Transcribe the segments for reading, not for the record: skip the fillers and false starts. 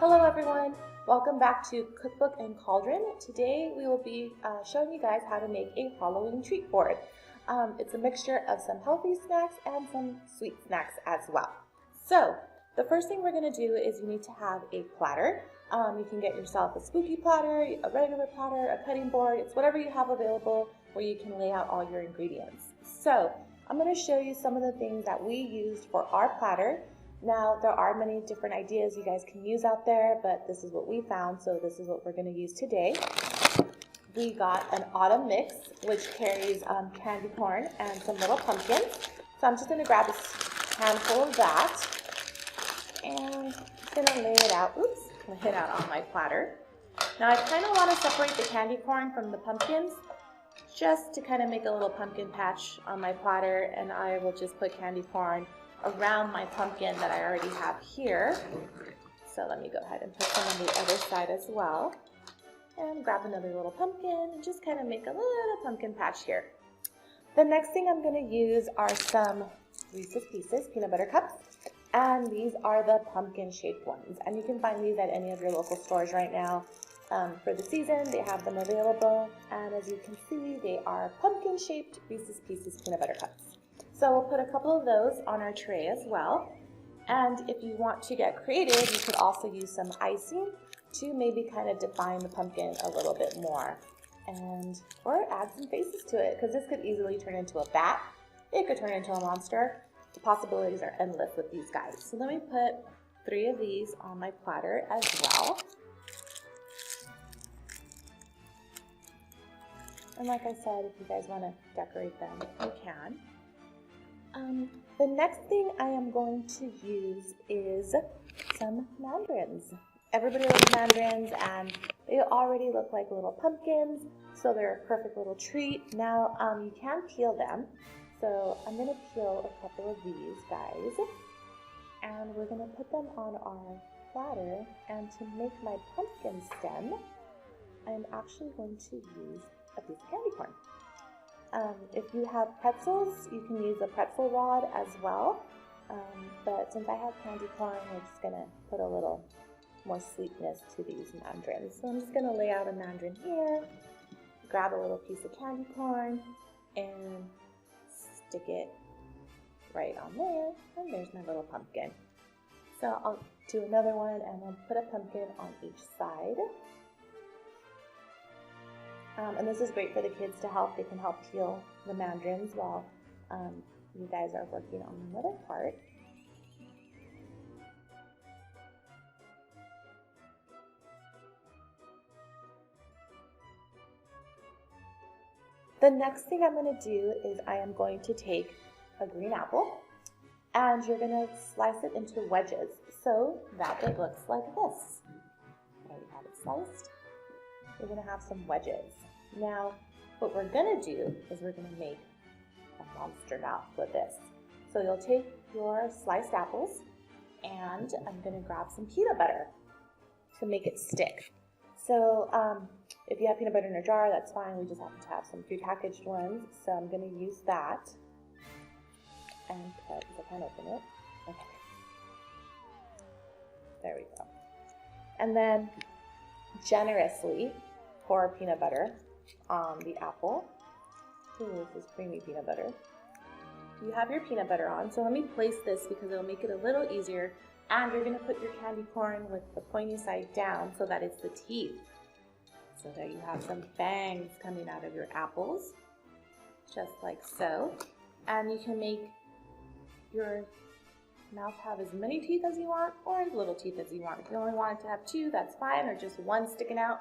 Hello everyone, welcome back to Cookbook and Cauldron. Today we will be showing you guys how to make a Halloween treat board. It's a mixture of some healthy snacks and some sweet snacks as well. So the first thing we're going to do is you need to have a platter. You can get yourself a spooky platter, a regular platter, a cutting board. It's whatever you have available where you can lay out all your ingredients. So I'm going to show you some of the things that we used for our platter. Now, there are many different ideas you guys can use out there, but this is what we found, so this is what we're going to use today. We got an autumn mix, which carries candy corn and some little pumpkins. So I'm just going to grab a handful of that, and I'm going to lay it out. Oops, I'm going to hit out on my platter. Now, I kind of want to separate the candy corn from the pumpkins, just to kind of make a little pumpkin patch on my platter, and I will just put candy corn around my pumpkin that I already have here. So let me go ahead and put some on the other side as well. And grab another little pumpkin and just kind of make a little pumpkin patch here. The next thing I'm going to use are some Reese's Pieces peanut butter cups. And these are the pumpkin shaped ones. And you can find these at any of your local stores right now. For the season, they have them available. And as you can see, they are pumpkin shaped Reese's Pieces peanut butter cups. So we'll put a couple of those on our tray as well. And if you want to get creative, you could also use some icing to maybe kind of define the pumpkin a little bit more. Or add some faces to it, because this could easily turn into a bat. It could turn into a monster. The possibilities are endless with these guys. So let me put 3 of these on my platter as well. And like I said, if you guys want to decorate them, you can. The next thing I am going to use is some mandarins. Everybody loves mandarins, and they already look like little pumpkins, so they're a perfect little treat. Now, you can peel them, so I'm going to peel a couple of these guys, and we're going to put them on our platter. And to make my pumpkin stem, I'm actually going to use a piece of candy corn. If you have pretzels, you can use a pretzel rod as well, but since I have candy corn, we're just going to put a little more sweetness to these mandarins. So I'm just going to lay out a mandarin here, grab a little piece of candy corn, and stick it right on there, and there's my little pumpkin. So I'll do another one, and I'll put a pumpkin on each side. And this is great for the kids to help. They can help peel the mandarins while you guys are working on another part. The next thing I'm going to do is I am going to take a green apple, and you're going to slice it into wedges so that it looks like this. There we have it sliced. We're going to have some wedges. Now, what we're going to do is we're going to make a monster mouth with this. So you'll take your sliced apples, and I'm going to grab some peanut butter to make it stick. So if you have peanut butter in a jar, that's fine. We just happen to have some prepackaged ones. So I'm going to use that and put, I can't open it. Okay. There we go. And then generously pour peanut butter on the apple. Ooh, this is creamy peanut butter. You have your peanut butter on, so let me place this because it'll make it a little easier. And you're going to put your candy corn with the pointy side down so that it's the teeth. So that you have some fangs coming out of your apples, just like so. And you can make your mouth have as many teeth as you want, or as little teeth as you want. If you only want it to have 2, that's fine, or just 1 sticking out.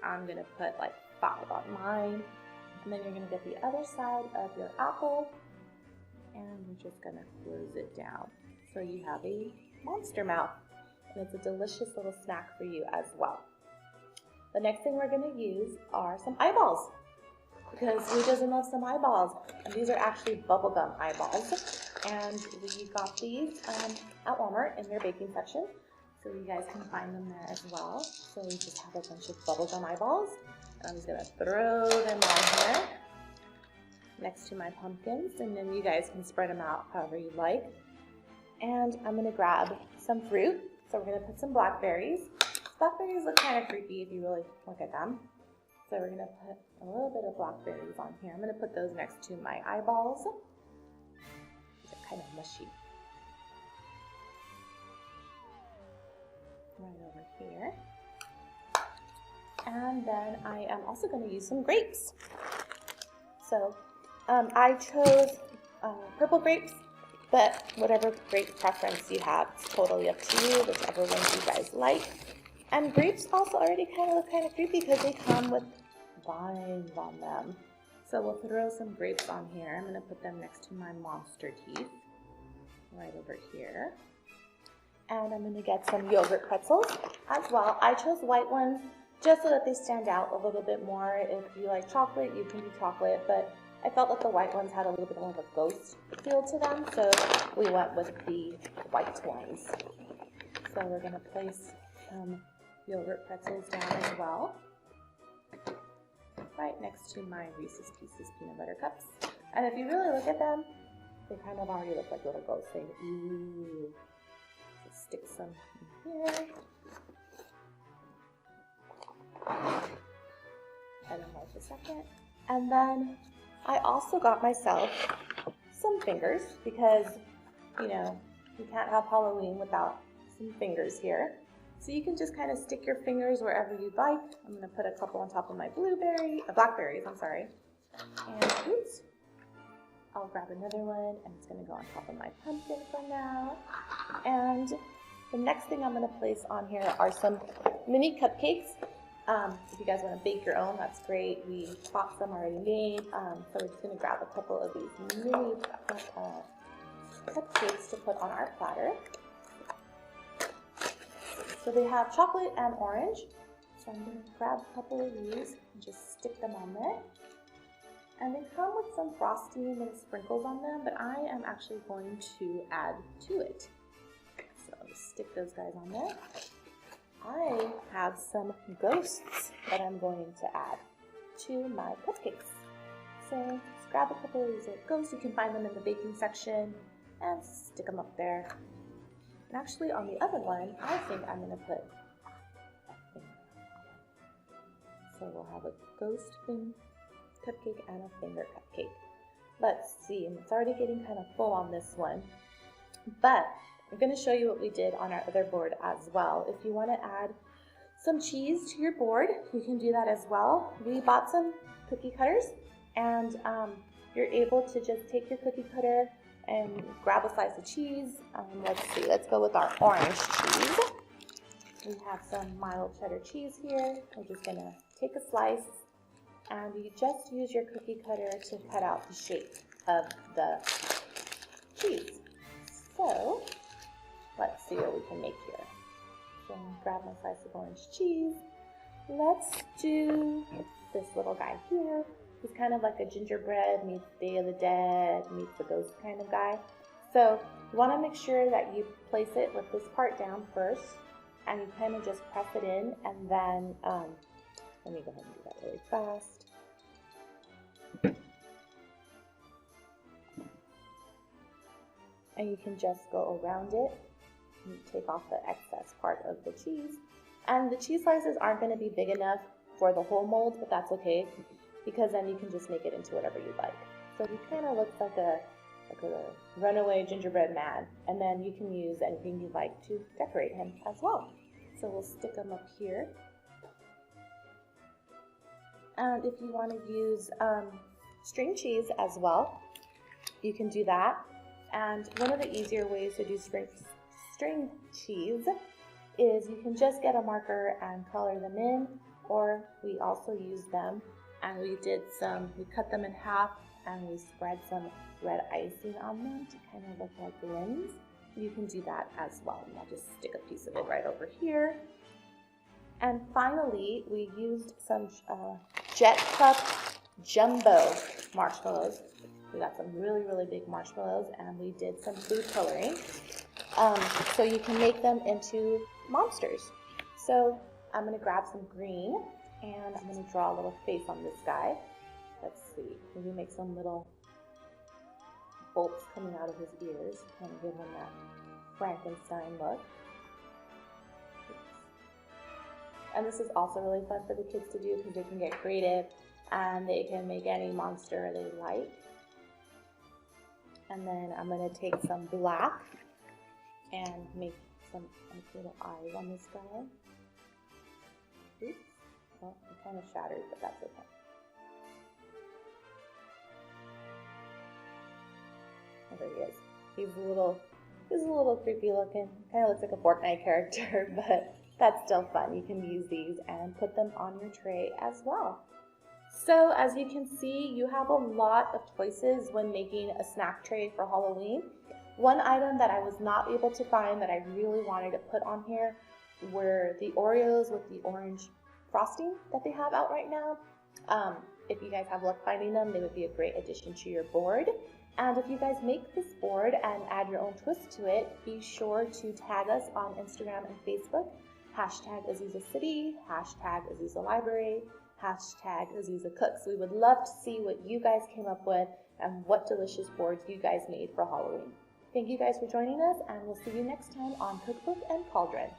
I'm going to put like 5 on mine. And then you're going to get the other side of your apple, and you're just going to close it down. So you have a monster mouth, and it's a delicious little snack for you as well. The next thing we're going to use are some eyeballs, because who doesn't love some eyeballs? And these are actually bubblegum eyeballs, and we got these at Walmart in their baking section. So you guys can find them there as well. So we just have a bunch of bubblegum eyeballs. And I'm just going to throw them on here next to my pumpkins. And then you guys can spread them out however you like. And I'm going to grab some fruit. So we're going to put some blackberries. Blackberries look kind of creepy if you really look at them. So we're going to put a little bit of blackberries on here. I'm going to put those next to my eyeballs. These are kind of mushy. Right over here. And then I am also going to use some grapes. So I chose purple grapes, but whatever grape preference you have, it's totally up to you, whichever ones you guys like. And grapes also already kind of look kind of creepy because they come with vines on them. So we'll throw some grapes on here. I'm going to put them next to my monster teeth, right over here. And I'm going to get some yogurt pretzels as well. I chose white ones just so that they stand out a little bit more. If you like chocolate, you can do chocolate, but I felt that the white ones had a little bit more of a ghost feel to them, so we went with the white ones. So we're going to place some yogurt pretzels down as well, right next to my Reese's Pieces peanut butter cups. And if you really look at them, they kind of already look like little ghosts saying, ooh. So stick some in here. I don't know, just a second. And then I also got myself some fingers because, you know, you can't have Halloween without some fingers here. So you can just kind of stick your fingers wherever you'd like. I'm going to put a couple on top of my blackberries, I'm sorry. And oops, I'll grab another one and it's going to go on top of my pumpkin for now. And the next thing I'm going to place on here are some mini cupcakes. If you guys want to bake your own, that's great. We bought some already made, so we're just going to grab a couple of these mini cupcakes to put on our platter. So they have chocolate and orange, so I'm going to grab a couple of these and just stick them on there. And they come with some frosting and sprinkles on them, but I am actually going to add to it. So I'll just stick those guys on there. I have some ghosts that I'm going to add to my cupcakes. So just grab a couple of these ghosts. You can find them in the baking section and stick them up there. And actually on the other one, I think I'm going to put a finger. So we'll have a ghost cupcake and a finger cupcake. Let's see, and it's already getting kind of full on this one. But I'm going to show you what we did on our other board as well. If you want to add some cheese to your board, you can do that as well. We bought some cookie cutters, and you're able to just take your cookie cutter and grab a slice of cheese. Let's see, let's go with our orange cheese. We have some mild cheddar cheese here. We're just going to take a slice, and you just use your cookie cutter to cut out the shape of the cheese. So let's see what we can make here. So I'm going to grab my slice of orange cheese. Let's do this little guy here. He's kind of like a gingerbread meets Day of the Dead meets the ghost kind of guy. So you want to make sure that you place it with this part down first, and you kind of just press it in, and then let me go ahead and do that really fast. And you can just go around it and take off the excess part of the cheese. And the cheese slices aren't going to be big enough for the whole mold, but that's okay, because then you can just make it into whatever you like. So he kind of looks like a runaway gingerbread man, and then you can use anything you like to decorate him as well. So we'll stick him up here. And if you want to use string cheese as well, you can do that. And one of the easier ways to do string cheese is you can just get a marker and color them in, or we also use them and we cut them in half and we spread some red icing on them to kind of look like limbs. You can do that as well. And I'll just stick a piece of it right over here. And finally, we used some Jet Cup Jumbo marshmallows. We got some really, really big marshmallows, and we did some food coloring. So you can make them into monsters. So I'm going to grab some green, and I'm going to draw a little face on this guy. Let's see, maybe make some little bolts coming out of his ears, kind of give him that Frankenstein look. And this is also really fun for the kids to do because they can get creative and they can make any monster they like. And then I'm going to take some black and make some little eyes on this guy. Oops. Well, it kind of shattered, but that's okay. Oh, there he is. He's a little creepy looking. Kind of looks like a Fortnite character, but that's still fun. You can use these and put them on your tray as well. So as you can see, you have a lot of choices when making a snack tray for Halloween. One item that I was not able to find that I really wanted to put on here were the Oreos with the orange frosting that they have out right now. If you guys have luck finding them, they would be a great addition to your board. And if you guys make this board and add your own twist to it, be sure to tag us on Instagram and Facebook. Hashtag Azusa City, hashtag Azusa Library, hashtag Azusa Cooks. We would love to see what you guys came up with and what delicious boards you guys made for Halloween. Thank you guys for joining us, and we'll see you next time on Cookbook and Cauldron.